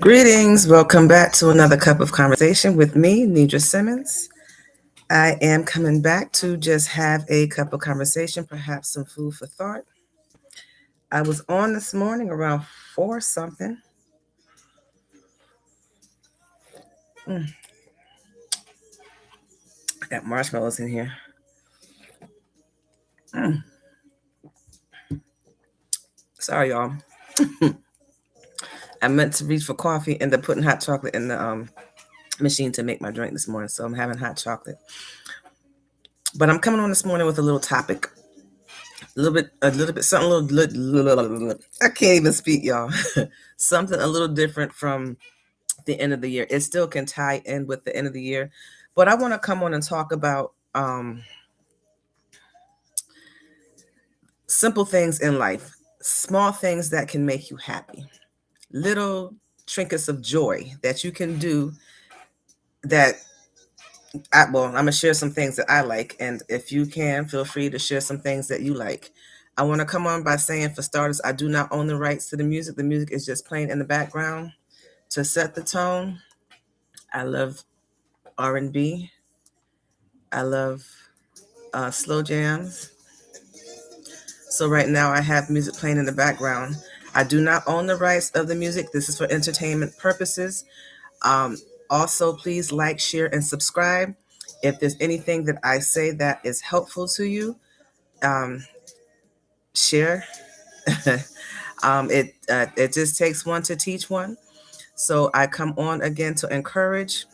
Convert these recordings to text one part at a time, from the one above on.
Greetings. Welcome back to another cup of conversation with me, Nidra Simmons. I am coming back to just have a cup of conversation, perhaps some food for thought. I was on this morning around four something. Mm, I got marshmallows in here. Mm, sorry, y'all. I meant to reach for coffee, end up putting hot chocolate in the machine to make my drink this morning, so I'm having hot chocolate. But I'm coming on this morning with a little topic, something I can't even speak, y'all. Something a little different from the end of the year. It still can tie in with the end of the year, but I want to come on and talk about simple things in life, small things that can make you happy, little trinkets of joy that you can do. I'm gonna share some things that I like, and if you can, feel free to share some things that you like. I want to come on by saying, for starters, I do not own the rights to the music. The music is just playing in the background to set the tone. I love R&B. I love slow jams. So right now I have music playing in the background. I do not own the rights of the music. This is for entertainment purposes. Um, Also, please like, share, and subscribe. If there's anything that I say that is helpful to you, um, share. It just takes one to teach one. So I come on again to encourage,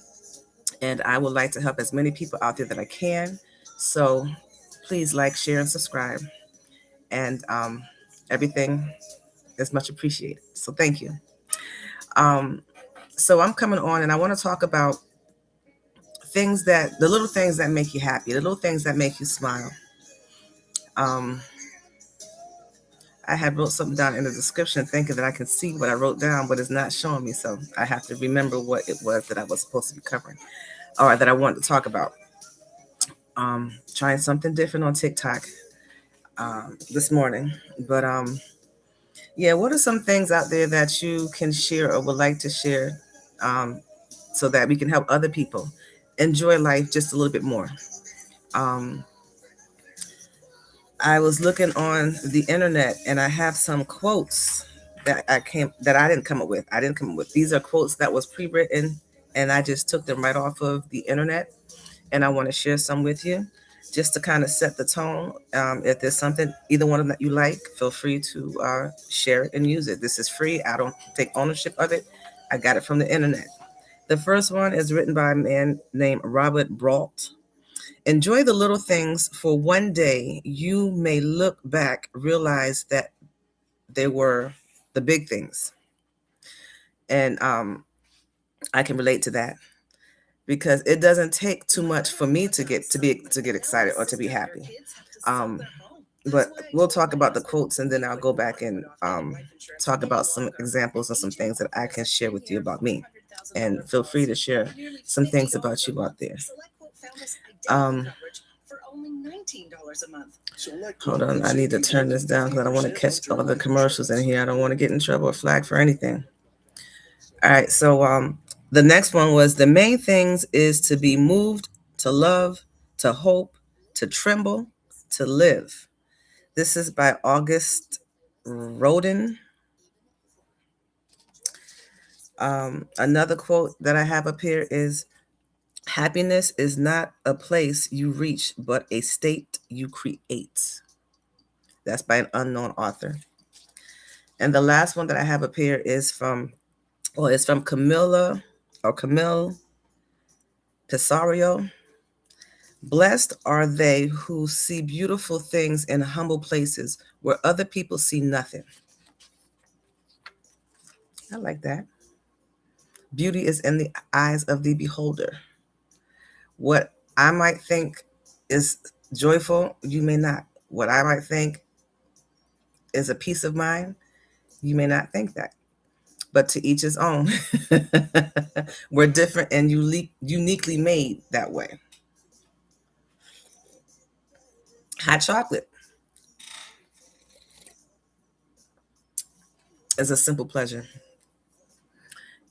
and I would like to help as many people out there that I can. So please like, share, and subscribe, and everything is much appreciated. So thank you. Um, so I'm coming on, and I want to talk about the little things that make you happy, the little things that make you smile. Um, I had wrote something down in the description thinking that I can see what I wrote down, but it's not showing me. So I have to remember what it was that I was supposed to be covering or that I wanted to talk about. Trying something different on TikTok this morning. But yeah, what are some things out there that you can share or would like to share um, so that we can help other people enjoy life just a little bit more? Um, I was looking on the internet and I have some quotes that I didn't come up with. I didn't come up with. These are quotes that was pre-written and I just took them right off of the internet, and I want to share some with you just to kind of set the tone. If there's something, either one of them that you like, feel free to share it and use it. This is free. I don't take ownership of it. I got it from the internet. The first one is written by a man named Robert Brault. Enjoy the little things, for one day you may look back, realize that they were the big things. And I can relate to that because it doesn't take too much for me to get excited or to be happy. Um, but we'll talk about the quotes, and then I'll go back and talk about some examples and some things that I can share with you about me. And feel free to share some things about you out there. Um, Hold on, I need to turn this down because I don't want to catch all the commercials in here. I don't want to get in trouble or flag for anything. All right, so the next one was, the main things is to be moved, to love, to hope, to tremble, to live. This is by August Rodin. Another quote that I have up here is, happiness is not a place you reach, but a state you create. That's by an unknown author. And the last one that I have up here is it's from Camille Pisario. Blessed are they who see beautiful things in humble places where other people see nothing. I like that. Beauty is in the eyes of the beholder. What I might think is joyful, you may not. What I might think is a peace of mind, you may not think that. But to each his own. We're different and uniquely made that way. Hot chocolate is a simple pleasure.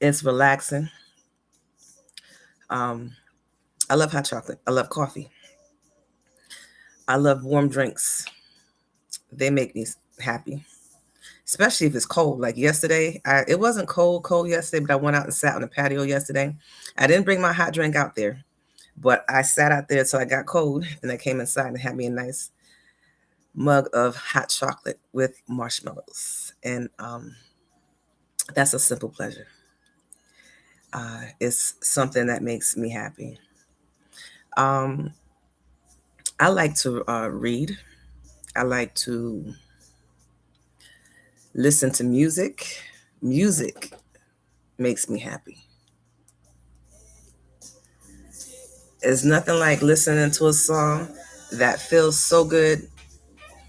It's relaxing. Um, I love hot chocolate. I love coffee. I love warm drinks. They make me happy, especially if it's cold. Like yesterday, it wasn't cold yesterday, but I went out and sat on the patio yesterday. I didn't bring my hot drink out there, but I sat out there till I got cold, and I came inside and had me a nice mug of hot chocolate with marshmallows, and that's a simple pleasure. It's something that makes me happy. Um, I like to read. I like to listen to music. Music makes me happy. It's nothing like listening to a song that feels so good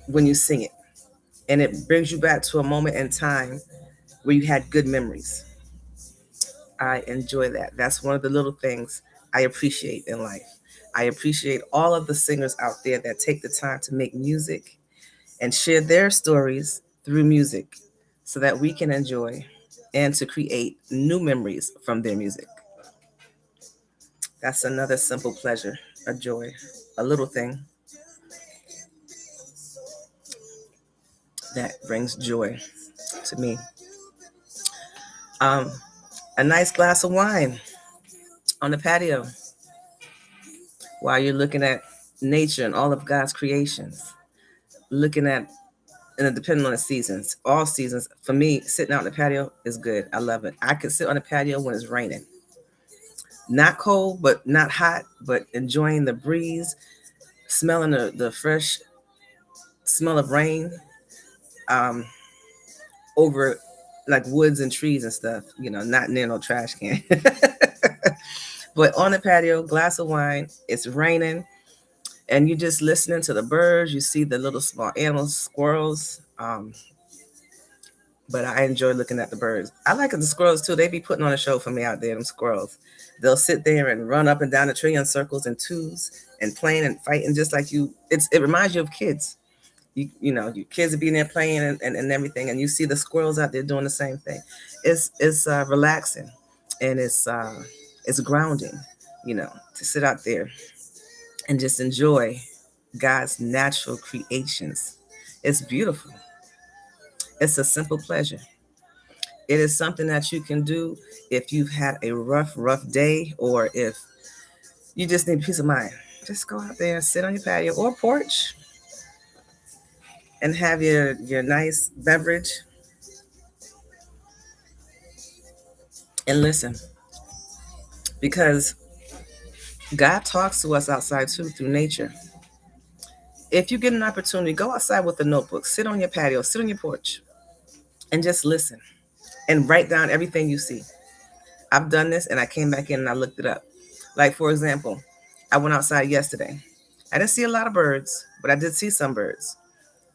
when you sing it, and it brings you back to a moment in time where you had good memories. I enjoy that. That's one of the little things I appreciate in life. I appreciate all of the singers out there that take the time to make music and share their stories through music so that we can enjoy and to create new memories from their music. That's another simple pleasure, a joy, a little thing that brings joy to me. Um, a nice glass of wine on the patio while you're looking at nature and all of God's creations. Looking at, and depending on the seasons, all seasons, for me, sitting out on the patio is good. I love it. I could sit on the patio when it's raining. Not cold, but not hot, but enjoying the breeze, smelling the fresh smell of rain um, over like woods and trees and stuff, not near no trash can. But on the patio, glass of wine, it's raining, and you're just listening to the birds. You see the little small animals, squirrels. But I enjoy looking at the birds. I like the squirrels too. They be putting on a show for me out there, them squirrels. They'll sit there and run up and down the tree in circles and twos and playing and fighting just like you. It reminds you of kids. Your kids are being there playing and everything, and you see the squirrels out there doing the same thing. It's relaxing, and it's grounding, to sit out there and just enjoy God's natural creations. It's beautiful. It's a simple pleasure. It is something that you can do if you've had a rough day, or if you just need peace of mind. Just go out there, sit on your patio or porch, and have your nice beverage and listen. Because God talks to us outside too, through nature. If you get an opportunity, go outside with a notebook, sit on your patio, sit on your porch, and just listen and write down everything you see. I've done this, and I came back in and I looked it up. Like, for example, I went outside yesterday. I didn't see a lot of birds, but I did see some birds.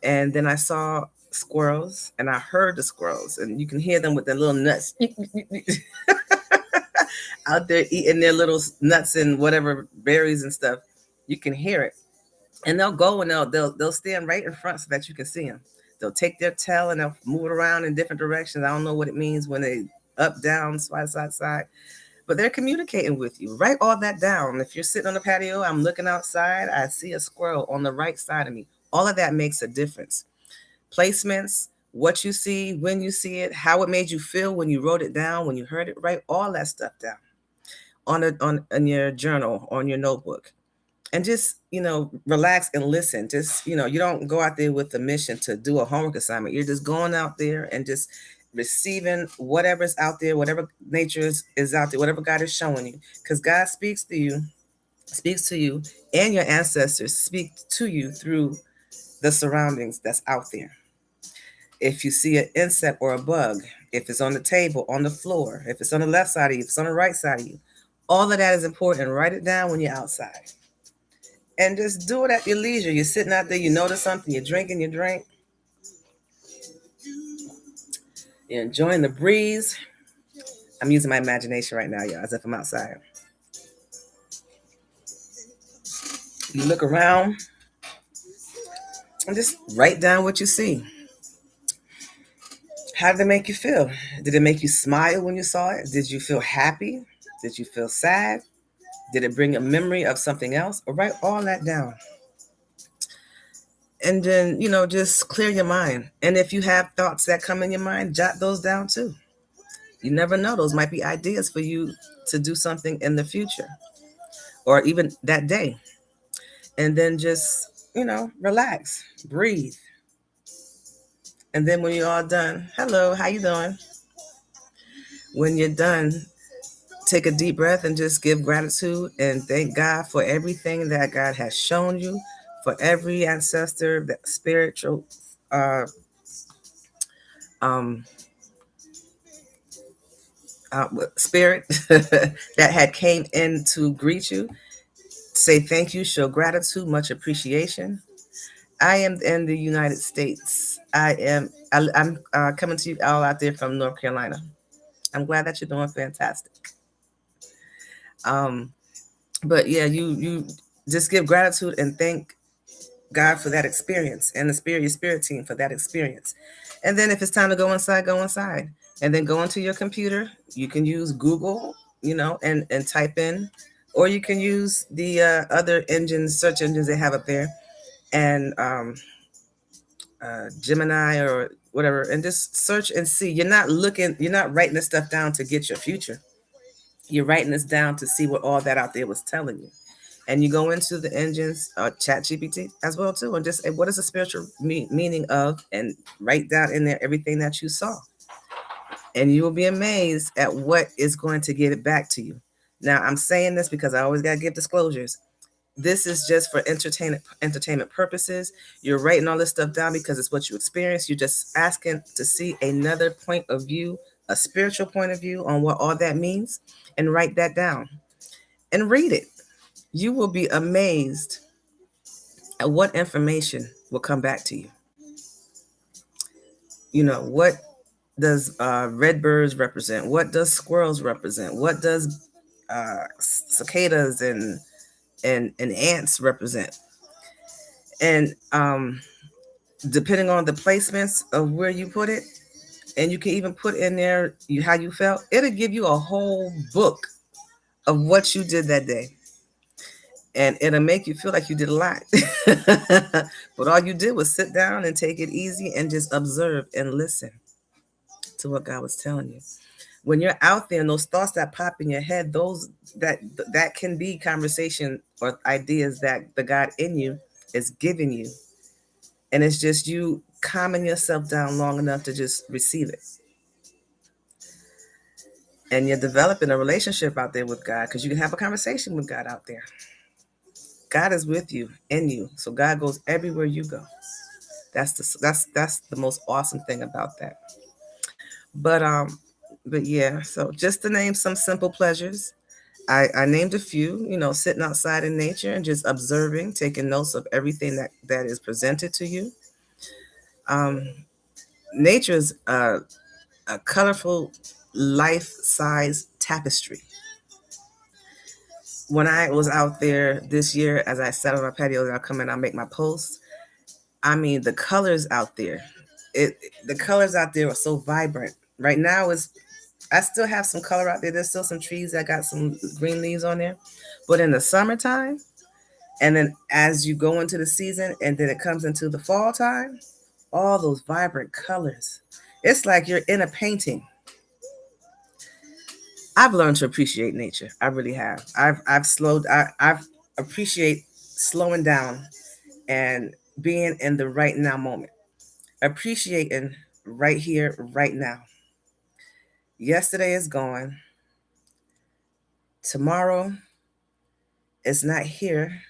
And then I saw squirrels, and I heard the squirrels, and you can hear them with their little nuts out there eating their little nuts and whatever berries and stuff. You can hear it. And they'll go and they'll stand right in front so that you can see them. They'll take their tail and they'll move it around in different directions. I don't know what it means when they up, down, side, but they're communicating with you. Write all that down. If you're sitting on the patio, I'm looking outside, I see a squirrel on the right side of me. All of that makes a difference. Placements, what you see, when you see it, how it made you feel when you wrote it down, when you heard it, write all that stuff down on your journal, on your notebook. And just, relax and listen. Just, you don't go out there with the mission to do a homework assignment. You're just going out there and just receiving whatever's out there, whatever nature is out there, whatever God is showing you. Because God speaks to you, and your ancestors speak to you through the surroundings that's out there. If you see an insect or a bug, if it's on the table, on the floor, if it's on the left side of you, if it's on the right side of you, all of that is important. Write it down when you're outside. And just do it at your leisure. You're sitting out there, you notice something, you're drinking your drink, you're enjoying the breeze. I'm using my imagination right now, y'all, as if I'm outside. You look around and just write down what you see. How did it make you feel? Did it make you smile when you saw it? Did you feel happy? Did you feel sad? Did it bring a memory of something else? Or write all that down. And then, just clear your mind. And if you have thoughts that come in your mind, jot those down too. You never know. Those might be ideas for you to do something in the future or even that day. And then just, relax, breathe. And then when you're all done, hello, how you doing? When you're done, take a deep breath and just give gratitude and thank God for everything that God has shown you, for every ancestor, that spiritual uh, um, spirit that had came in to greet you. Say thank you, show gratitude, much appreciation. I am in the United States. I'm coming to you all out there from North Carolina. I'm glad that you're doing fantastic. Um, but yeah, you just give gratitude and thank God for that experience, and your spirit team for that experience. And then if it's time to go inside, go inside. And then go into your computer. You can use Google, and type in, or you can use the other search engines they have up there, and Gemini or whatever, and just search and see. You're not writing this stuff down to get your future. You're writing this down to see what all that out there was telling you. And you go into the engines, chat GPT as well too, and just say, what is the spiritual meaning of, and write down in there everything that you saw. And you will be amazed at what is going to get it back to you. Now, I'm saying this because I always got to give disclosures. This is just for entertainment purposes. You're writing all this stuff down because it's what you experience. You're just asking to see another point of view, a spiritual point of view on what all that means, and write that down and read it. You will be amazed at what information will come back to you. What does red birds represent? What does squirrels represent? What does cicadas and ants represent? And depending on the placements of where you put it, and you can even put in there how you felt, it'll give you a whole book of what you did that day. And it'll make you feel like you did a lot. But all you did was sit down and take it easy and just observe and listen to what God was telling you. When you're out there and those thoughts that pop in your head, those that can be conversation or ideas that the God in you is giving you. And it's just you calming yourself down long enough to just receive it. And you're developing a relationship out there with God, because you can have a conversation with God out there. God is with you, in you. So God goes everywhere you go. That's the most awesome thing about that. But yeah, so just to name some simple pleasures, I named a few, sitting outside in nature and just observing, taking notes of everything that is presented to you. Nature's a colorful, life-size tapestry. When I was out there this year, as I sat on my patio, I'll come in, I'll make my posts. I mean, the colors out there, the colors out there are so vibrant. Right now, I still have some color out there. There's still some trees that got some green leaves on there. But in the summertime, and then as you go into the season, and then it comes into the fall time, all those vibrant colors. It's like you're in a painting. I've learned to appreciate nature. I really have. I've appreciate slowing down and being in the right now moment. Appreciating right here, right now. Yesterday is gone. Tomorrow is not here,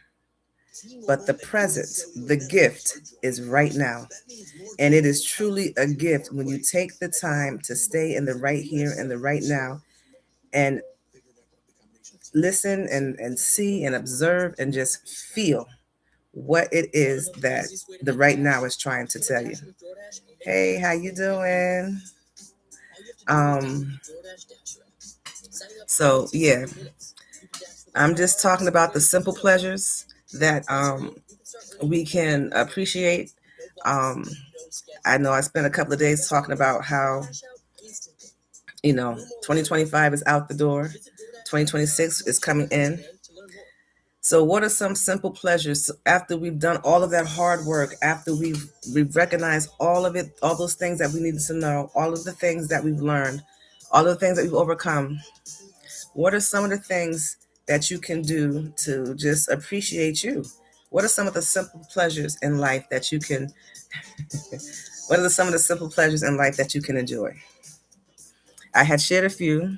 but the present, the gift is right now. And it is truly a gift when you take the time to stay in the right here and the right now, and listen and see and observe and just feel what it is that the right now is trying to tell you. Hey, how you doing? Um, so yeah, I'm just talking about the simple pleasures that we can appreciate. Um, I know I spent a couple of days talking about how, 2025 is out the door, 2026 is coming in. So, what are some simple pleasures after we've done all of that hard work, after we've recognized all of it, all those things that we needed to know, all of the things that we've learned, all of the things that we've overcome? What are some of the things that you can do to just appreciate you? What are some of the simple pleasures in life that you can? What are some of the simple pleasures in life that you can enjoy? I had shared a few.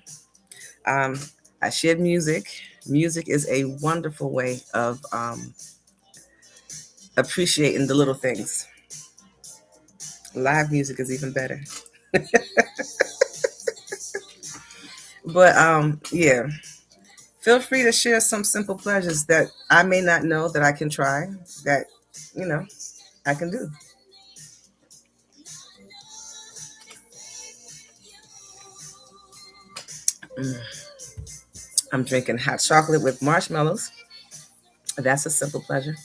Um, I shared music. Music is a wonderful way of appreciating the little things. Live music is even better. But yeah, feel free to share some simple pleasures that I may not know that I can try, that you know I can do. Mm. I'm drinking hot chocolate with marshmallows. That's a simple pleasure.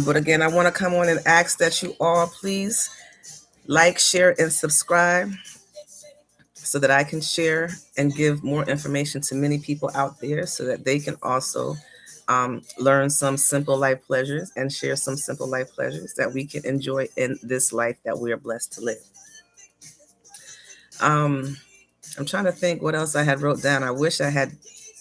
But again, I want to come on and ask that you all please like, share, and subscribe so that I can share and give more information to many people out there so that they can also learn some simple life pleasures and share some simple life pleasures that we can enjoy in this life that we are blessed to live. Um, I'm trying to think what else I had wrote down. I wish I had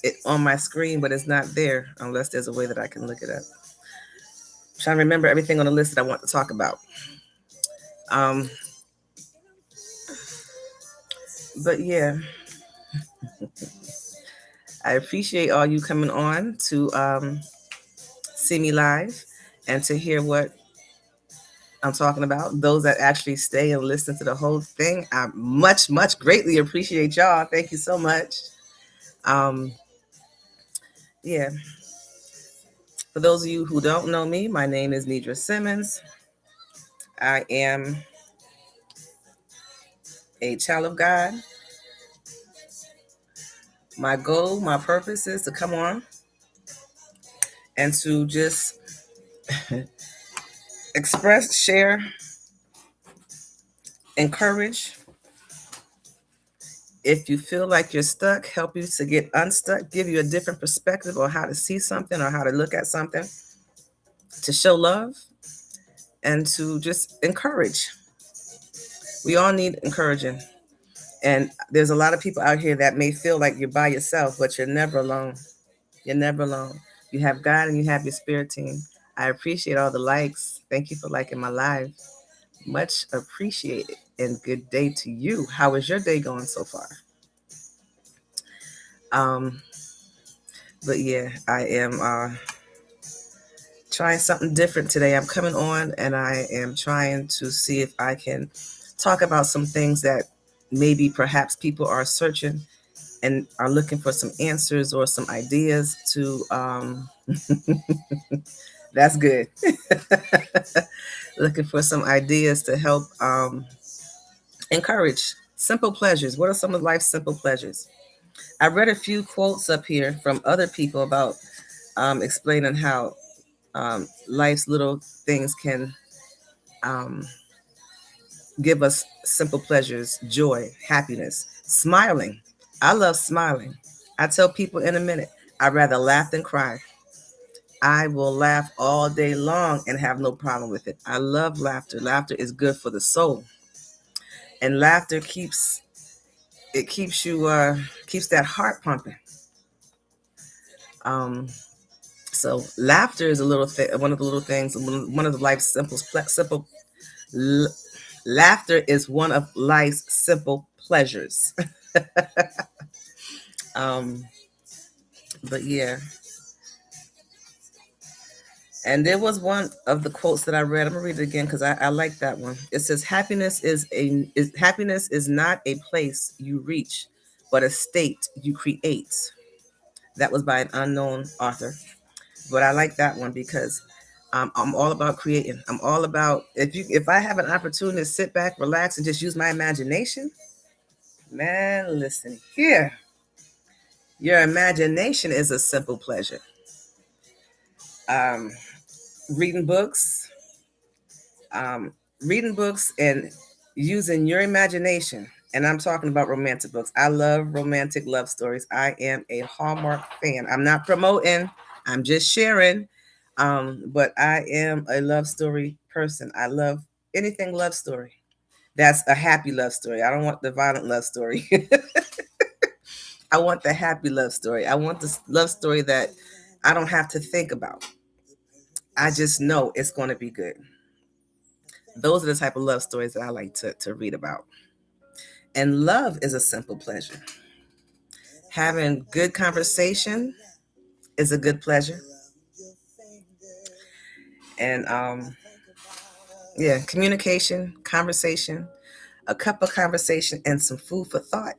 it on my screen, but it's not there unless there's a way that I can look it up. I'm trying to remember everything on the list that I want to talk about. Um, but yeah, I appreciate all you coming on to see me live and to hear what I'm talking about. Those that actually stay and listen to the whole thing, I much, much greatly appreciate y'all. Thank you so much. Um, yeah, for those of you who don't know me, my name is Nidra Simmons. I am a child of God. My goal, my purpose is to come on and to just express, share, encourage. If you feel like you're stuck, help you to get unstuck, give you a different perspective on how to see something or how to look at something, to show love and to just encourage. We all need encouraging. And there's a lot of people out here that may feel like you're by yourself, but you're never alone. You're never alone. You have God and you have your spirit team. I appreciate all the likes. Thank you for liking my live. Much appreciated. And good day to you. How is your day going so far? Um, but yeah, I am trying something different today. I'm coming on and I am trying to see if I can talk about some things that maybe perhaps people are searching and are looking for some answers or some ideas to that's good. Looking for some ideas to help encourage simple pleasures. What are some of life's simple pleasures? I read a few quotes up here from other people about explaining how life's little things can um, give us simple pleasures, joy, happiness, smiling. I love smiling. I tell people in a minute, I'd rather laugh than cry. I will laugh all day long and have no problem with it. I love laughter. Laughter is good for the soul. And laughter keeps you keeps that heart pumping. Um, so laughter is a little one of the little things, one of the life's simple l- laughter is one of life's simple pleasures. um, but yeah, and there was one of the quotes that I read. I'm gonna read it again because I like that one. It says, happiness is not a place you reach, but a state you create." That was by an unknown author, but I like that one because I'm all about creating. I'm all about if I have an opportunity to sit back, relax, and just use my imagination. Man, listen here. Your imagination is a simple pleasure. Um, reading books, um, reading books and using your imagination. And I'm talking about romantic books. I love romantic love stories. I am a Hallmark fan. I'm not promoting, I'm just sharing. But I am a love story person. I love anything love story. That's a happy love story. I don't want the violent love story. I want the happy love story. I want this love story that I don't have to think about. I just know it's going to be good. Those are the type of love stories that I like to read about. And love is a simple pleasure. Having good conversation is a good pleasure. And yeah, communication, conversation, a cup of conversation, and some food for thought.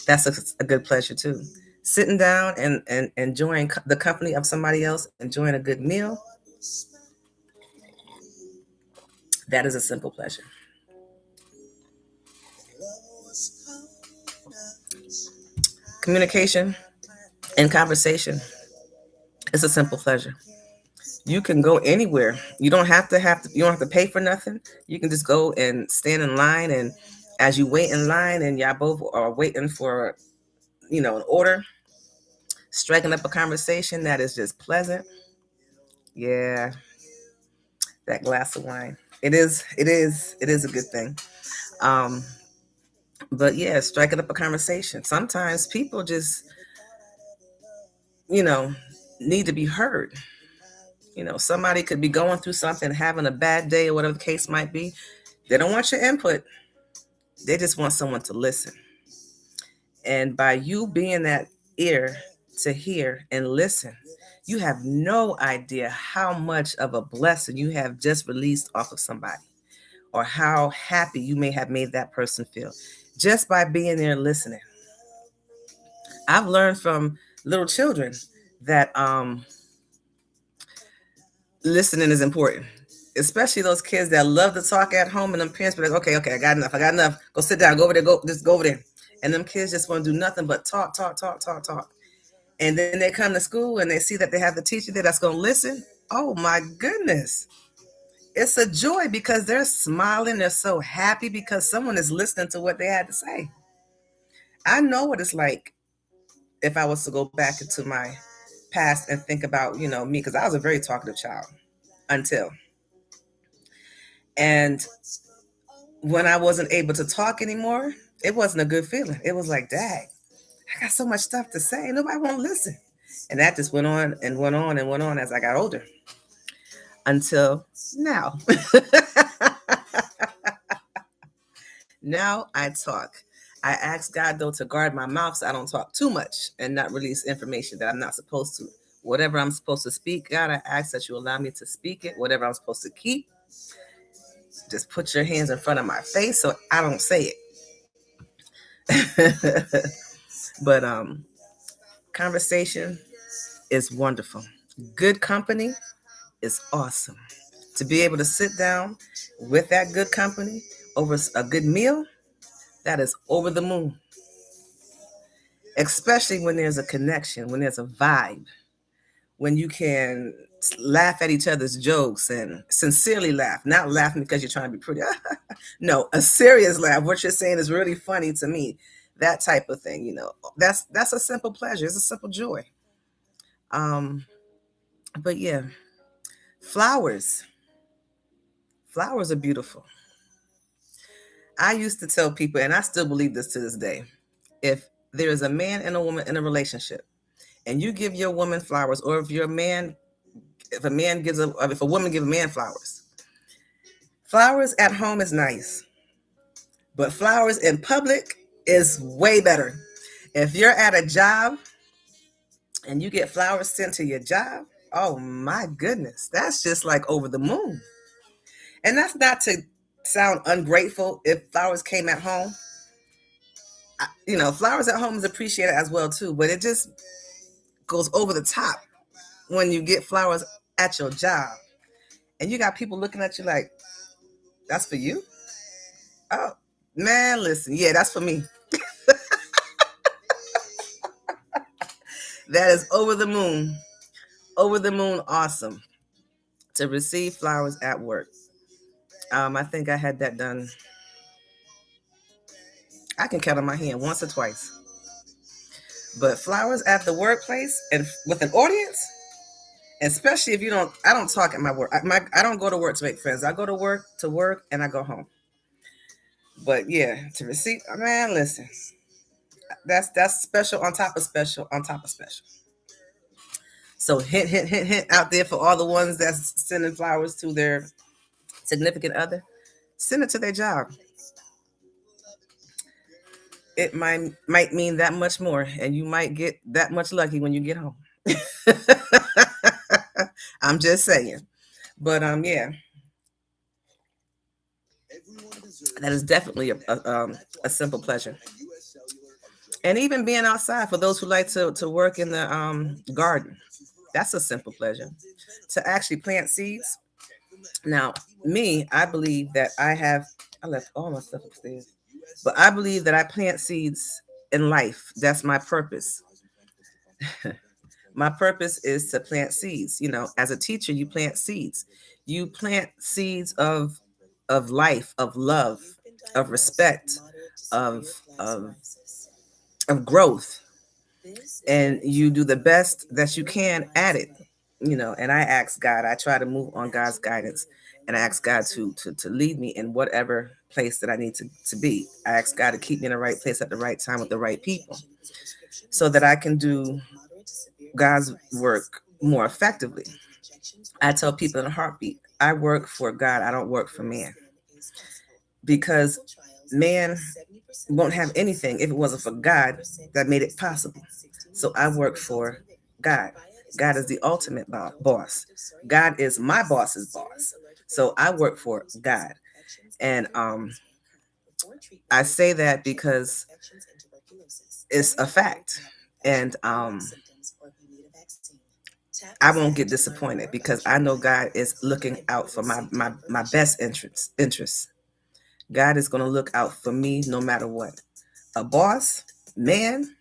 That's a good pleasure too. Sitting down and enjoying the company of somebody else, enjoying a good meal, that is a simple pleasure. Communication and conversation is a simple pleasure. You can go anywhere. You don't have to pay for nothing. You can just go and stand in line, and as you wait in line and y'all both are waiting for, an order, striking up a conversation that is just pleasant. Yeah, that glass of wine. It is a good thing. Um, but yeah, striking up a conversation. Sometimes people just, you know, need to be heard. Somebody could be going through something, having a bad day or whatever the case might be. They don't want your input. They just want someone to listen. And by you being that ear to hear and listen, you have no idea how much of a blessing you have just released off of somebody, or how happy you may have made that person feel just by being there listening. I've learned from little children that listening is important, especially those kids that love to talk at home, and them parents be like, okay, okay, I got enough. Go sit down, go over there, just go over there. And them kids just want to do nothing but talk, talk, talk, talk, talk. And then they come to school and they see that they have the teacher there that's going to listen. Oh my goodness. It's a joy because they're smiling. They're so happy because someone is listening to what they had to say. I know what it's like if I was to go back into my past and think about, me, because I was a very talkative child until. And when I wasn't able to talk anymore, it wasn't a good feeling. It was like, dang, I got so much stuff to say. Nobody won't listen. And that just went on and went on and went on as I got older until now. Now I talk. I ask God, though, to guard my mouth so I don't talk too much and not release information that I'm not supposed to. Whatever I'm supposed to speak, God, I ask that you allow me to speak it. Whatever I'm supposed to keep, just put your hands in front of my face so I don't say it. But conversation is wonderful. Good company is awesome. To be able to sit down with that good company over a good meal, that is over the moon. Especially when there's a connection, when there's a vibe, when you can laugh at each other's jokes and sincerely laugh, not laughing because you're trying to be pretty. No, a serious laugh. What you're saying is really funny to me. That type of thing, that's a simple pleasure. It's a simple joy. Um, but yeah, flowers. Flowers are beautiful. I used to tell people, and I still believe this to this day, if there is a man and a woman in a relationship, and you give your woman flowers, or if a woman give a man flowers, flowers at home is nice, but flowers in public is way better. If you're at a job and you get flowers sent to your job, oh my goodness, that's just like over the moon. And that's not to sound ungrateful if flowers came at home. Flowers at home is appreciated as well too, but it just goes over the top when you get flowers at your job and you got people looking at you like, that's for you? Oh, man, listen, yeah, that's for me. That is over the moon. Over the moon, awesome. To receive flowers at work. I think I had that done. I can count on my hand once or twice. But flowers at the workplace and with an audience, especially if you don't, I don't talk at my work. I don't go to work to make friends. I go to work, and I go home. But yeah, to receive, man, listen, that's special on top of special on top of special. So hint, hint, hint, hint out there for all the ones that's sending flowers to their significant other. Send it to their job. It might mean that much more, and you might get that much lucky when you get home. I'm just saying. But yeah, that is definitely a simple pleasure. And even being outside for those who like to work in the garden, that's a simple pleasure. To actually plant seeds. Now, me, I believe that I left all my stuff upstairs, but I believe that I plant seeds in life. That's my purpose. My purpose is to plant seeds. You know, as a teacher, you plant seeds. You plant seeds of life, of love, of respect, of of of growth, and you do the best that you can at it. You know, and I ask God. I try to move on God's guidance, and I ask God to lead me in whatever place that I need to be. I ask God to keep me in the right place at the right time with the right people, so that I can do God's work more effectively. I tell people in a heartbeat, I work for God, I don't work for man. Because man won't have anything if it wasn't for God that made it possible. So I work for God. God is the ultimate boss. God is my boss's boss. So I work for God. And I say that because it's a fact. And I won't get disappointed because I know God is looking out for my best interests. God is going to look out for me no matter what. A boss, man,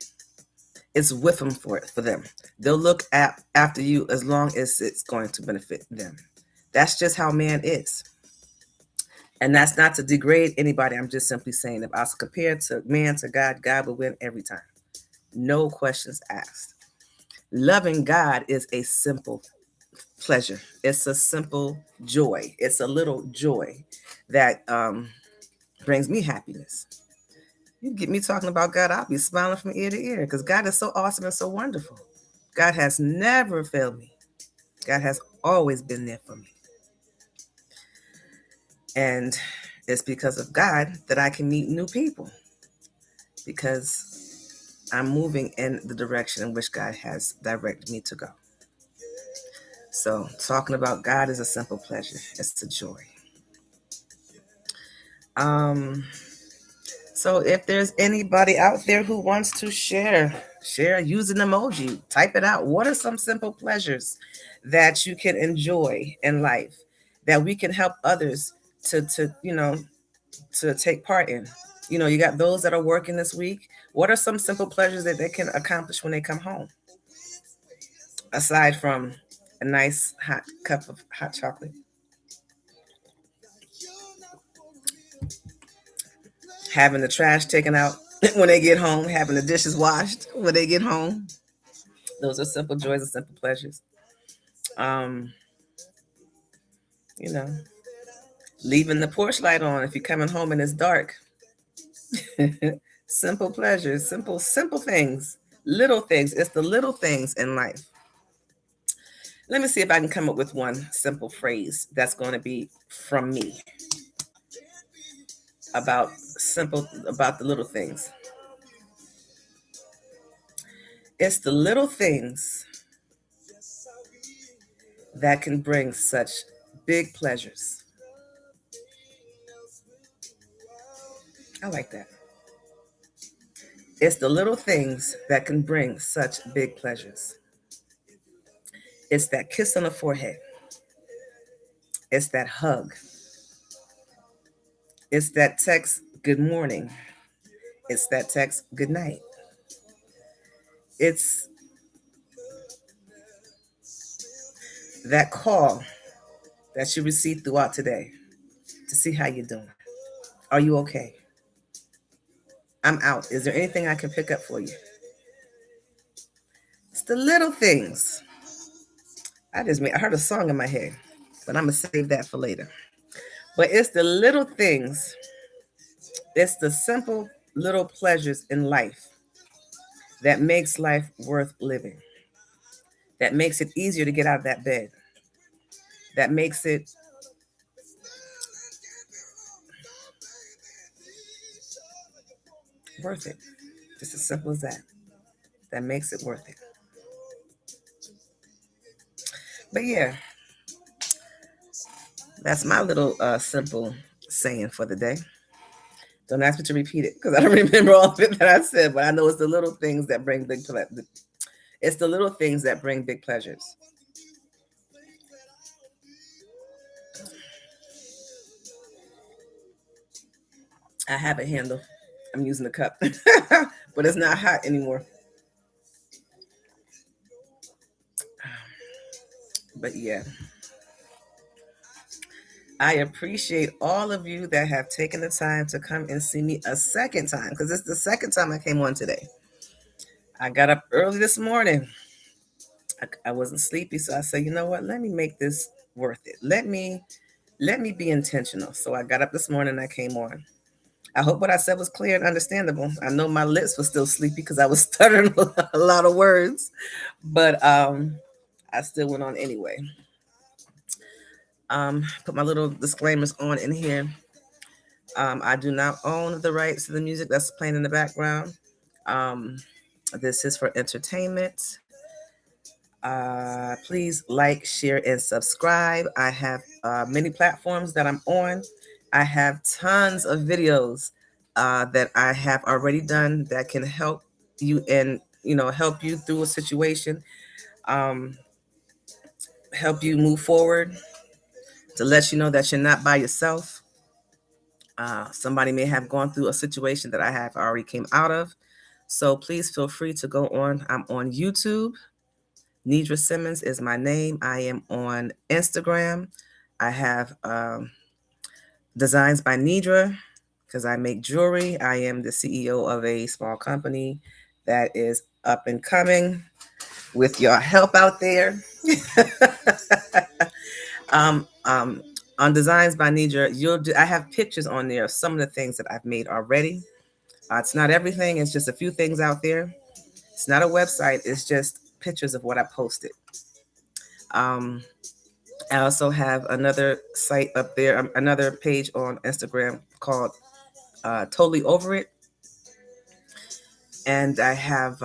it's with them for them. They'll look after you as long as it's going to benefit them. That's just how man is. And that's not to degrade anybody. I'm just simply saying if I was compared to man to God, God will win every time. No questions asked. Loving God is a simple pleasure. It's a simple joy. It's a little joy that brings me happiness. You get me talking about God, I'll be smiling from ear to ear because God is so awesome and so wonderful. God has never failed me. God has always been there for me. And it's because of God that I can meet new people because I'm moving in the direction in which God has directed me to go. So, talking about God is a simple pleasure. It's a joy. Um, so if there's anybody out there who wants to share, use an emoji, type it out. What are some simple pleasures that you can enjoy in life that we can help others to take part in? You know, you got those that are working this week. What are some simple pleasures that they can accomplish when they come home? Aside from a nice hot cup of hot chocolate, having the trash taken out when they get home, having the dishes washed when they get home. Those are simple joys and simple pleasures. Um, you know, leaving the porch light on if you're coming home and it's dark. Simple pleasures, simple things, little things. It's the little things in life. Let me see if I can come up with one simple phrase that's going to be from me about the little things. It's the little things that can bring such big pleasures. I like that. It's the little things that can bring such big pleasures. It's that kiss on the forehead. It's that hug. It's that text, good morning. It's that text, good night. It's that call that you receive throughout today to see how you're doing. Are you okay? I'm out. Is there anything I can pick up for you? It's the little things. I heard a song in my head, but I'm gonna save that for later. But it's the little things. It's the simple little pleasures in life that makes life worth living. That makes it easier to get out of that bed. That makes it worth it. Just as simple as that. That makes it worth it. But yeah, that's my little simple saying for the day. Don't ask me to repeat it because I don't remember all of it that I said, but I know it's the little things that bring it's the little things that bring big pleasures. I have a handle. I'm using the cup, but it's not hot anymore. But yeah, I appreciate all of you that have taken the time to come and see me a second time because it's the second time I came on today. I got up early this morning. I wasn't sleepy, so I said, you know what? Let me make this worth it. Let me be intentional. So I got up this morning and I came on. I hope what I said was clear and understandable. I know my lips were still sleepy because I was stuttering a lot of words, but I still went on anyway. Put my little disclaimers on in here. I do not own the rights to the music that's playing in the background. Um, this is for entertainment. Please like, share, and subscribe. I have many platforms that I'm on. I have tons of videos that I have already done that can help you and help you through a situation, um, help you move forward, to let you know that you're not by yourself. Somebody may have gone through a situation that I have already came out of. So please feel free to go on. I'm on YouTube. Nidra Simmons is my name. I am on Instagram. I have Designs by Nidra because I make jewelry. I am the CEO of a small company that is up and coming with your help out there. um, um, on Designs by Nidra, I have pictures on there of some of the things that I've made already. It's not everything. It's just a few things out there. It's not a website. It's just pictures of what I posted. Um, I also have another site up there, another page on Instagram called Totally Over It. And I have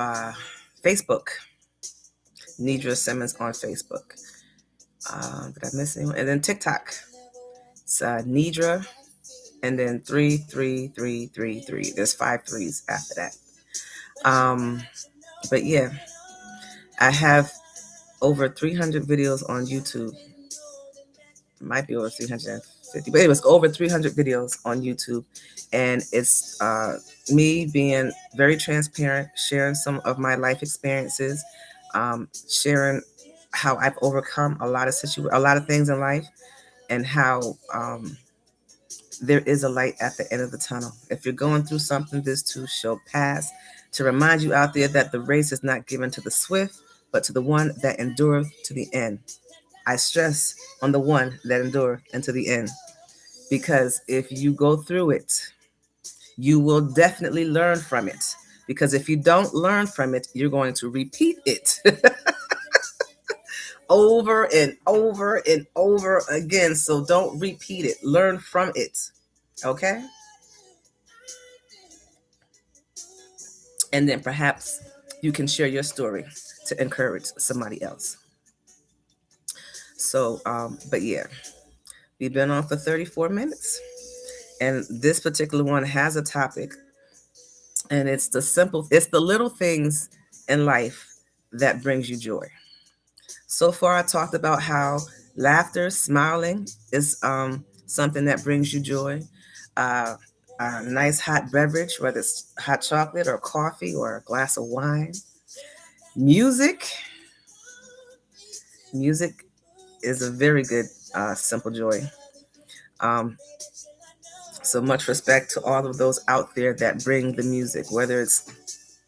Facebook, Nidra Simmons on Facebook. Did I miss anyone? And then TikTok. It's Nidra and then 33333. There's 5 threes after that. But yeah, I have over 300 videos on YouTube. Might be over 350, but it was over 300 videos on YouTube. And it's me being very transparent, sharing some of my life experiences, sharing how I've overcome a lot of things in life, and how there is a light at the end of the tunnel. If you're going through something, this too shall pass. To remind you out there that the race is not given to the swift, but to the one that endureth to the end. I stress on the one that endure unto the end, because if you go through it, you will definitely learn from it. Because if you don't learn from it, you're going to repeat it over and over and over again. So don't repeat it. Learn from it. Okay? And then perhaps you can share your story to encourage somebody else. So, but yeah, we've been on for 34 minutes. And this particular one has a topic, and it's the little things in life that brings you joy. So far, I talked about how laughter, smiling is something that brings you joy. Uh, a nice hot beverage, whether it's hot chocolate or coffee or a glass of wine. Music, music is a very good Simple Joy. Um, so much respect to all of those out there that bring the music, whether it's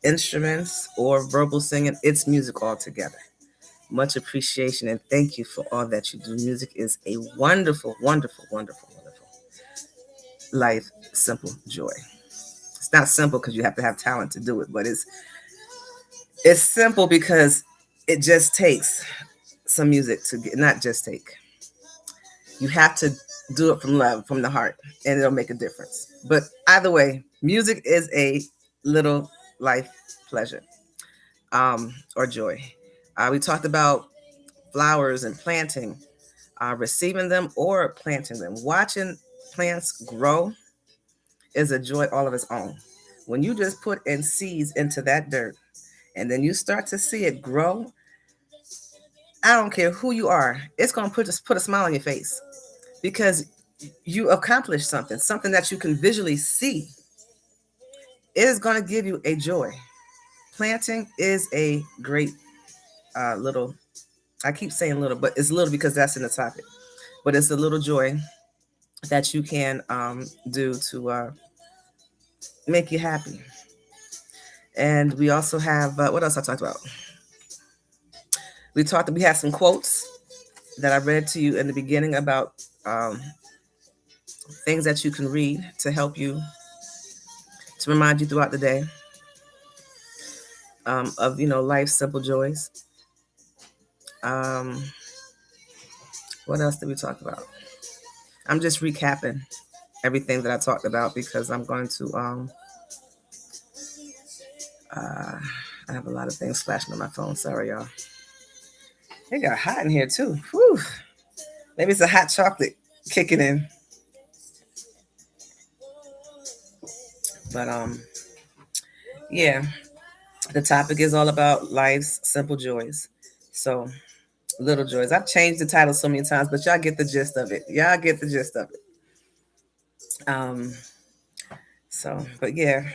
instruments or verbal singing, it's music all together. Much appreciation and thank you for all that you do. Music is a wonderful, wonderful, wonderful, wonderful life, simple joy. It's not simple because you have to have talent to do it, but it's simple because it just takes some music to get, not just take. You have to do it from love, from the heart, and it'll make a difference. But either way, music is a little life pleasure, or joy. We talked about flowers and planting, receiving them or planting them. Watching plants grow is a joy all of its own. When you just put in seeds into that dirt and then you start to see it grow, I don't care who you are, it's going to put a smile on your face because you accomplished something, something that you can visually see. It is going to give you a joy. Planting is a great little, I keep saying little, but it's little because that's in the topic. But it's a little joy that you can do to make you happy. And we also have, what else I talked about? We had some quotes that I read to you in the beginning about things that you can read to help you, to remind you throughout the day of, life's simple joys. Um, what else did we talk about? I'm just recapping everything that I talked about because I'm going to, I have a lot of things flashing on my phone. Sorry, y'all. It got hot in here too. Whew. Maybe it's a hot chocolate kicking in. But yeah, the topic is all about life's simple joys. So little joys. I've changed the title so many times, but y'all get the gist of it. Y'all get the gist of it. But yeah,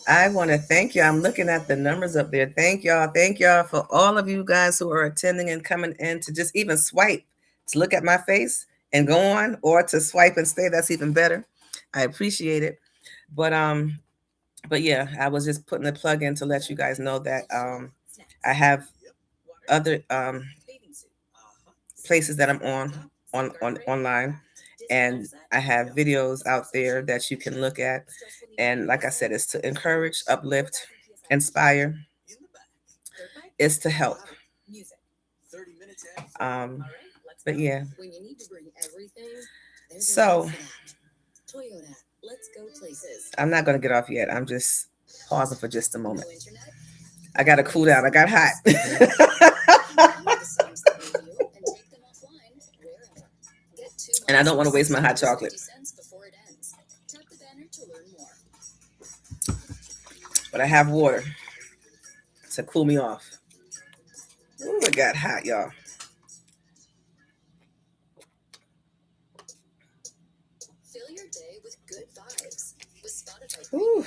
I want to thank you. I'm looking at the numbers up there. Thank y'all. Thank y'all for all of you guys who are attending and coming in to just even swipe to look at my face and go on, or to swipe and stay. That's even better. I appreciate it. But yeah, I was just putting the plug in to let you guys know that I have other places that I'm on online, and I have videos out there that you can look at. And like I said, it's to encourage, uplift, inspire. It's to help. But yeah. So I'm not gonna get off yet. I'm just pausing for just a moment. I gotta cool down. I got hot. And I don't want to waste my hot chocolate. But I have water to cool me off. Ooh, it got hot, y'all. Ooh.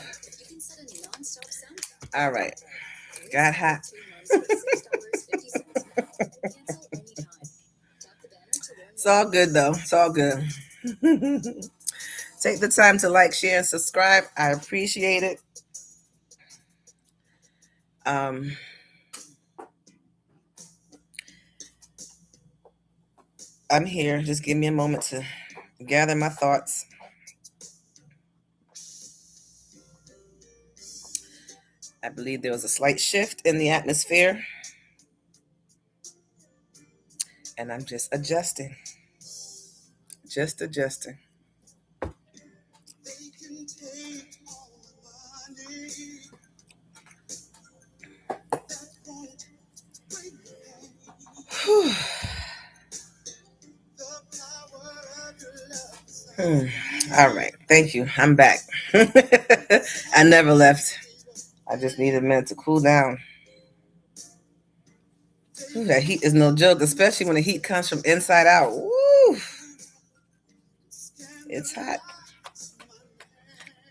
All right. Got hot. It's all good though. It's all good. Take the time to like, share, and subscribe. I appreciate it. I'm here. Just give me a moment to gather my thoughts. I believe there was a slight shift in the atmosphere, and I'm just adjusting. Just adjusting. All right. Thank you. I'm back. I never left. I just need a minute to cool down. Ooh, that heat is no joke, especially when the heat comes from inside out. Woo! It's hot.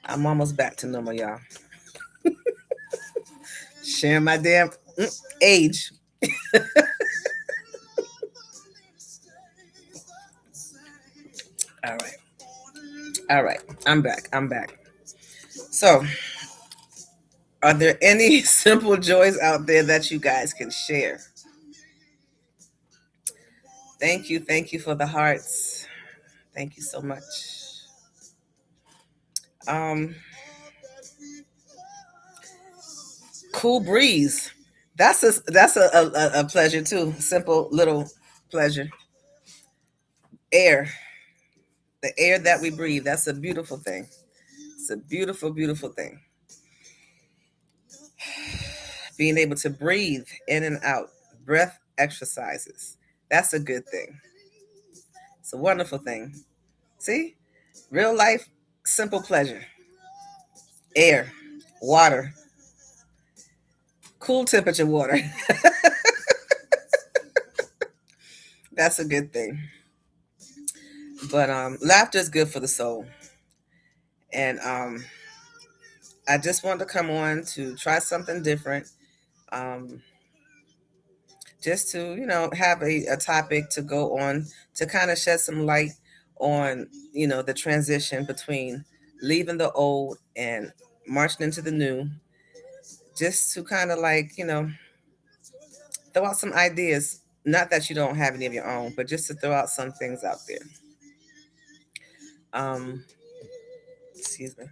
I'm almost back to normal, y'all. Sharing my damn age. All right, I'm back. I'm back. So, are there any simple joys out there that you guys can share? Thank you for the hearts. Thank you so much. Um, cool breeze. That's a pleasure too. Simple little pleasure. Air, the air that we breathe. That's a beautiful thing. It's a beautiful, beautiful thing. Being able to breathe in and out, breath exercises. That's a good thing. It's a wonderful thing. See, real life, simple pleasure. Air, water, cool temperature water. That's a good thing. But laughter is good for the soul. And I just wanted to come on to try something different. Um, just to, have a topic to go on to kind of shed some light on, the transition between leaving the old and marching into the new. Just to kind of like, throw out some ideas. Not that you don't have any of your own, but just to throw out some things out there. Um, excuse me.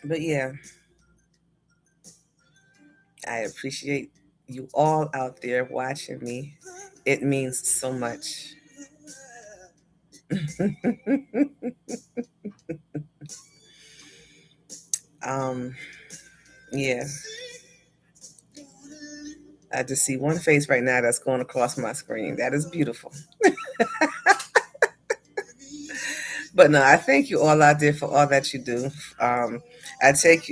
But yeah, I appreciate you all out there watching me. It means so much. um, yeah, I just see one face right now that's going across my screen. That is beautiful. But no, I thank you all out there for all that you do. Um, I thank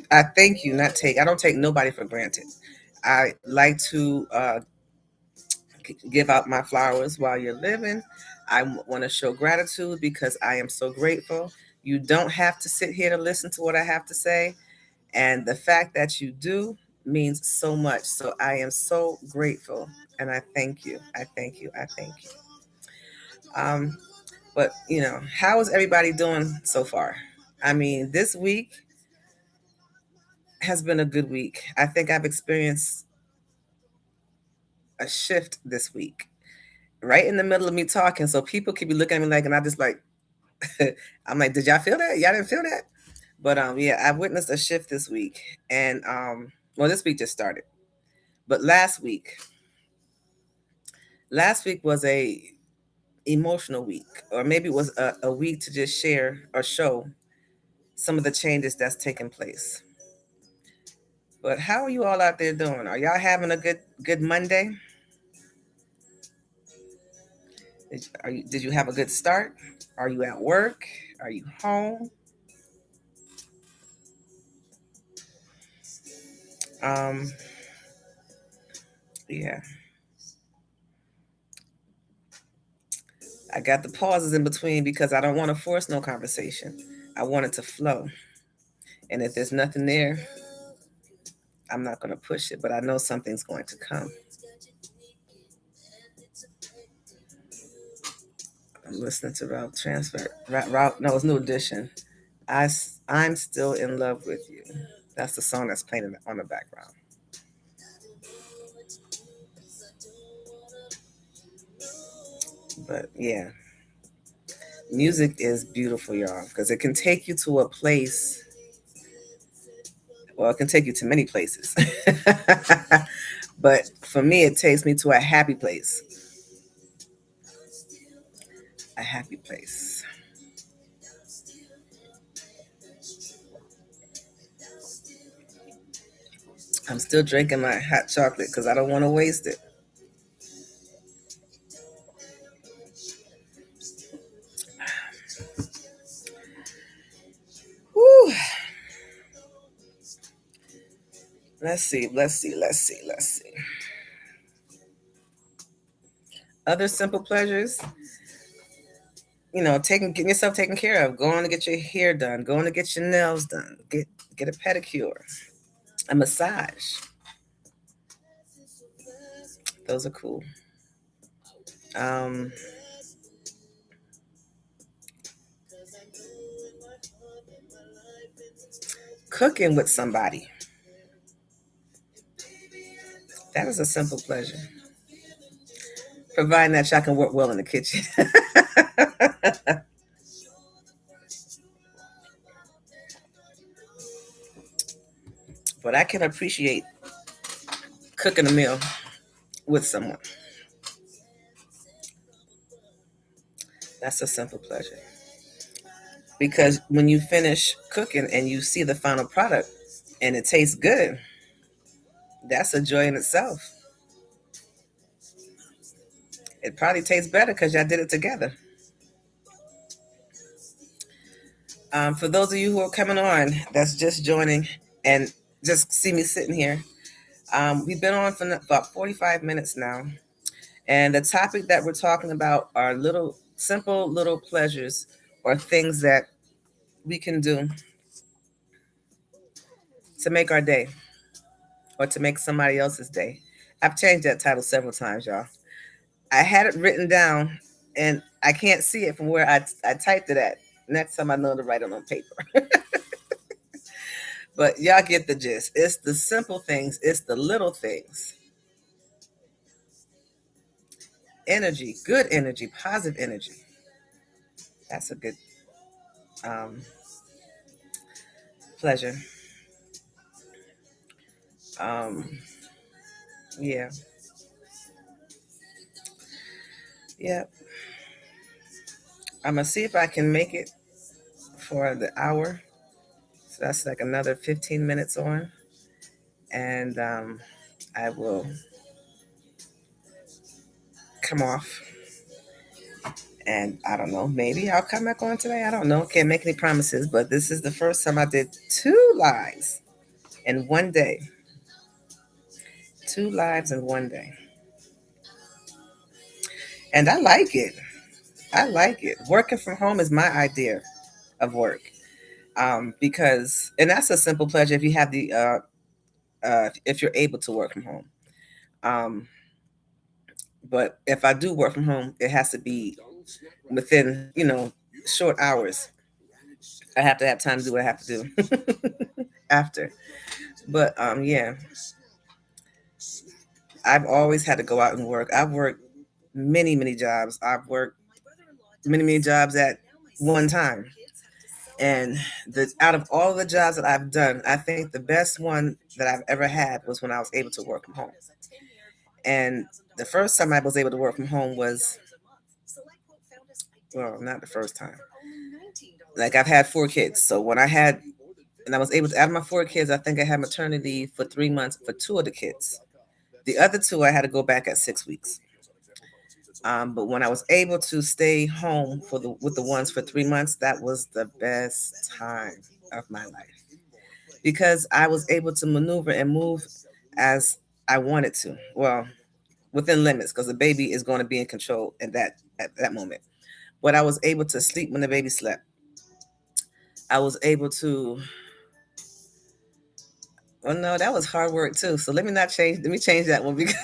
you, not take. I don't take nobody for granted. I like to give out my flowers while you're living. I want to show gratitude because I am so grateful. You don't have to sit here to listen to what I have to say. And the fact that you do means so much. So I am so grateful. And I thank you. I thank you. I thank you. Um, but, how is everybody doing so far? I mean, this week has been a good week. I think I've experienced a shift this week, right in the middle of me talking. So people keep be looking at me like, and I just like, I'm like, did y'all feel that? Y'all didn't feel that? But yeah, I witnessed a shift this week, and well, this week just started, but last week was a emotional week, or maybe it was a week to just share or show some of the changes that's taken place. But how are you all out there doing? Are y'all having a good Monday? Did you have a good start? Are you at work? Are you home? Um, yeah, I got the pauses in between because I don't want to force no conversation. I want it to flow. And if there's nothing there, I'm not going to push it, but I know something's going to come. I'm listening to Route Transfer. Route, no, it's New Edition. I'm still in love with you. That's the song that's playing on the background. But yeah, music is beautiful, y'all, because it can take you to a place. Well, it can take you to many places. But for me, it takes me to a happy place. A happy place. I'm still drinking my hot chocolate because I don't want to waste it. Whew. Let's see. Other simple pleasures, getting yourself taken care of, going to get your hair done, going to get your nails done, get a pedicure, a massage. Those are cool. Um, Cooking with somebody, that is a simple pleasure, providing that y'all can work well in the kitchen. But I can appreciate cooking a meal with someone. That's a simple pleasure. Because when you finish cooking and you see the final product and it tastes good, that's a joy in itself. It probably tastes better because y'all did it together. For those of you who are coming on, that's just joining and just see me sitting here. We've been on for about 45 minutes now. And the topic that we're talking about are little, simple little pleasures or things that we can do to make our day or to make somebody else's day. I've changed that title several times, y'all. I had it written down and I can't see it from where I typed it at. Next time I know to write it on paper. But y'all get the gist. It's the simple things, it's the little things. Energy, good energy, positive energy. That's a good um, pleasure. Um, yeah, yeah. I'm gonna see if I can make it for the hour. So that's like another 15 minutes on, and I will come off. And I don't know, maybe I'll come back on today. I don't know. Can't make any promises, but this is the first time I did 2 lives in one day. 2 lives in one day. And I like it. I like it. Working from home is my idea of work. Because, and that's a simple pleasure if you have if you're able to work from home. Um, but if I do work from home, it has to be within, short hours. I have to have time to do what I have to do after. But yeah, I've always had to go out and work. I've worked many, many jobs. I've worked many, many jobs at one time. And out of all the jobs that I've done, I think the best one that I've ever had was when I was able to work from home. And the first time I was able to work from home was, well, not the first time. Like I've had 4 kids. So when I was able to, out of my 4 kids, I think I had maternity for 3 months for 2 of the kids. The other 2, I had to go back at 6 weeks. But when I was able to stay home with the ones for 3 months, that was the best time of my life because I was able to maneuver and move as I wanted to. Well, within limits, because the baby is going to be in control at that moment. But I was able to sleep when the baby slept. I was able to. Well, no, that was hard work too. So let me not change. Let me change that one because.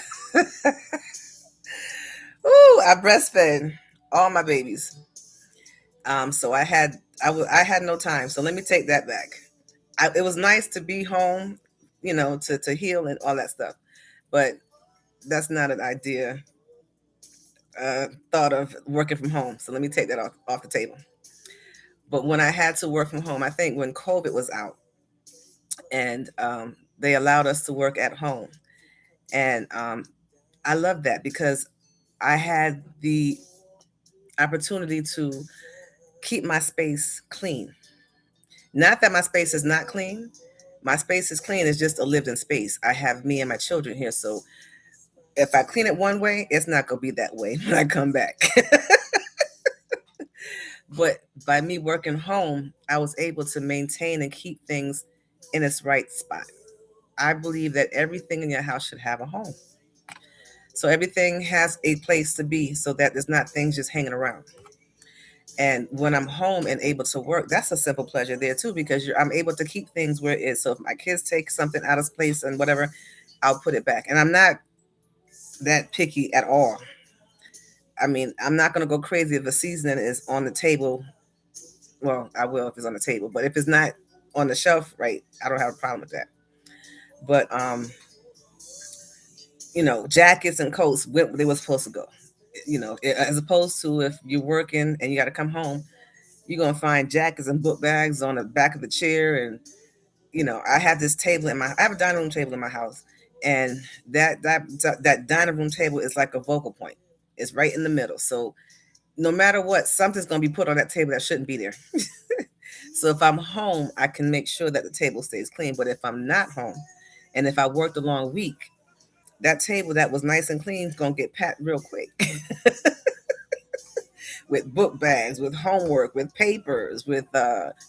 Ooh, I breastfed all my babies. So I had no time. So let me take that back. It was nice to be home, to heal and all that stuff, but that's not an idea thought of working from home. So let me take that off the table. But when I had to work from home, I think when COVID was out, and they allowed us to work at home, and I love that because I had the opportunity to keep my space clean. Not that my space is not clean. My space is clean. It's just a lived in space. I have me and my children here. So if I clean it one way, it's not going to be that way when I come back. But by me working home, I was able to maintain and keep things in its right spot. I believe that everything in your house should have a home. So everything has a place to be so that there's not things just hanging around. And when I'm home and able to work, that's a simple pleasure there too, because I'm able to keep things where it is. So if my kids take something out of place and whatever, I'll put it back. And I'm not that picky at all. I mean, I'm not going to go crazy if the seasoning is on the table. Well, I will if it's on the table, but if it's not on the shelf, right, I don't have a problem with that. But jackets and coats went where they were supposed to go. As opposed to if you're working and you got to come home, you're gonna find jackets and book bags on the back of the chair. And I have this table I have a dining room table in my house, and that dining room table is like a vocal point. It's right in the middle, so no matter what, something's gonna be put on that table that shouldn't be there. So if I'm home, I can make sure that the table stays clean. But if I'm not home, and if I worked a long week, that table that was nice and clean is gonna get packed real quick with book bags, with homework, with papers, with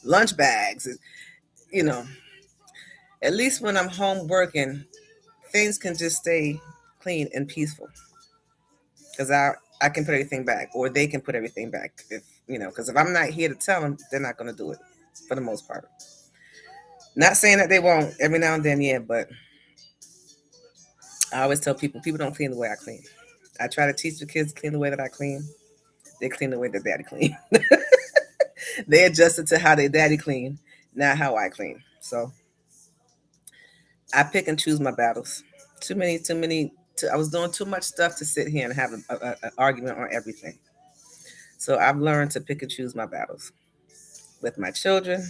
lunch bags. You know, at least when I'm home working, things can just stay clean and peaceful because I can put everything back, or they can put everything back. Because if I'm not here to tell them, they're not going to do it for the most part. Not saying that they won't every now and then, yeah, but I always tell people don't clean the way I clean. I try to teach the kids to clean the way that I clean. They clean the way that daddy clean. They adjusted to how their daddy clean, not how I clean. So I pick and choose my battles. Too many, too many. I was doing too much stuff to sit here and have an argument on everything. So I've learned to pick and choose my battles with my children,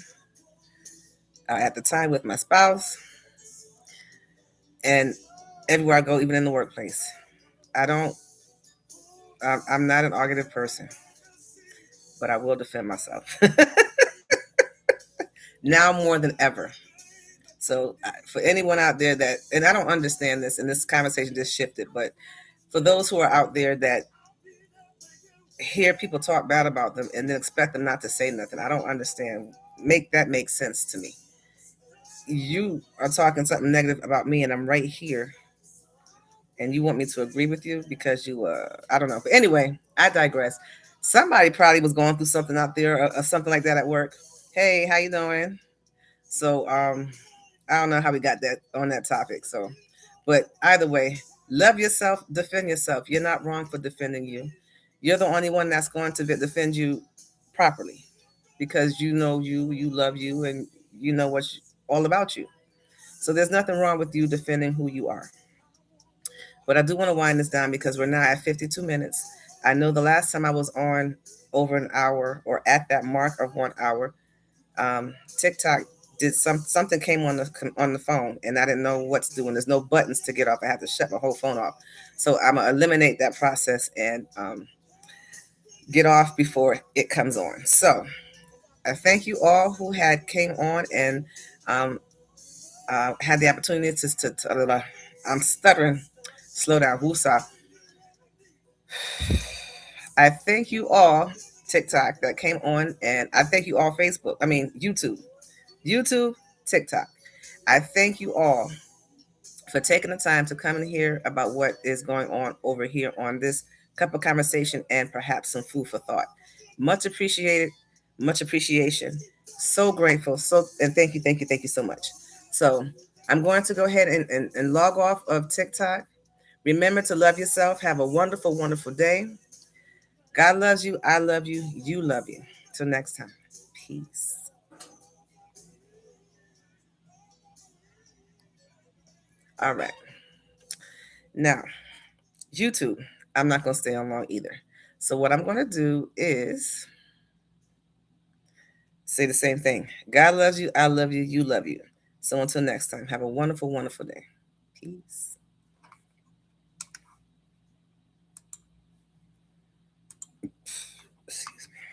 at the time with my spouse, and everywhere I go, even in the workplace. I don't. I'm not an argumentative person, but I will defend myself now more than ever. So for anyone out there and I don't understand this, and this conversation just shifted, but for those who are out there that hear people talk bad about them and then expect them not to say nothing, I don't understand. Make sense to me. You are talking something negative about me, and I'm right here, and you want me to agree with you because I don't know. But anyway, I digress. Somebody probably was going through something out there, or something like that at work. Hey, how you doing? So I don't know how we got that on that topic. So, but either way, love yourself, defend yourself. You're not wrong for defending you. You're the only one that's going to defend you properly, because you love you, and you know what's all about you. So there's nothing wrong with you defending who you are. But I do want to wind this down because we're now at 52 minutes. I know the last time I was on over an hour, or at that mark of 1 hour, TikTok did something came on the phone, and I didn't know what to do. And there's no buttons to get off. I had to shut my whole phone off. So I'm gonna eliminate that process and get off before it comes on. So I thank you all who had came on and um, had the opportunity I'm stuttering. Slow down. Woosah. I thank you all, TikTok, that came on, and I thank you all, Facebook. I mean, YouTube, TikTok. I thank you all for taking the time to come and hear about what is going on over here on this cup of conversation, and perhaps some food for thought. Much appreciated, much appreciation. So grateful. And thank you so much. So I'm going to go ahead and log off of TikTok. Remember to love yourself. Have a wonderful, wonderful day. God loves you. I love you. You love you. Till next time. Peace. All right. Now, YouTube, I'm not going to stay on long either. So, what I'm going to do is say the same thing. God loves you. I love you. You love you. So, until next time, have a wonderful, wonderful day. Peace.